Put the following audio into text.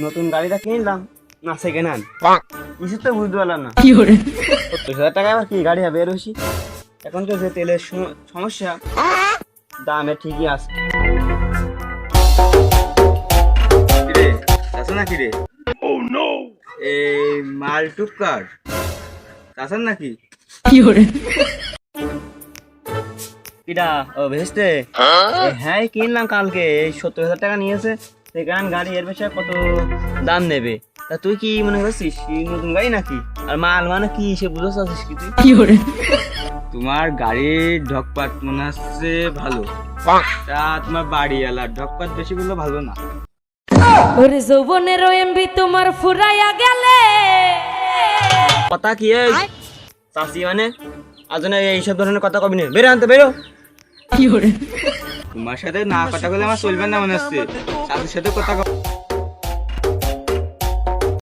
নতুন গাড়িটা কিনলাম না সেকেন্ড হ্যান্ড, কিছু তো বুঝতে পারলাম না। 70,000 টাকা আবার কি গাড়ি হবে এর বেশি? এখন তো যে তেলের সমস্যা, দামে ঠিকই আছে। কিরে আছে নাকি রে? এই মাল টুকার আছেন নাকি? কিডা ও ভেস্টে? হ্যাঁ কিনলাম কালকে, এই 70,000 টাকা নিয়েছে সেকেন্ড গাড়ি, এর বেশি কত দাম নেবে? তা তুই কি মনে করছিস কি নতুন গাড়ি নাকি? আর মাল মানে কি সে বুঝতে চাচ্ছিস কি তুই? তোমার গাড়ির ঢকপাট মনে হচ্ছে ভালো, তা তোমার বাড়িওয়ালার ঢকপাট বেশি বললে ভালো না। ওরে যৌবনের এমবি তোমার ফুরাইয়া গেলে কথা কি এই চাষি মানে আজ না এইসব ধরনের কথা কবি না, বেরো আনতে বেরো। তোমার সাথে না কথা বলে আমার চলবে না মনে হচ্ছে, চাষির সাথে কথা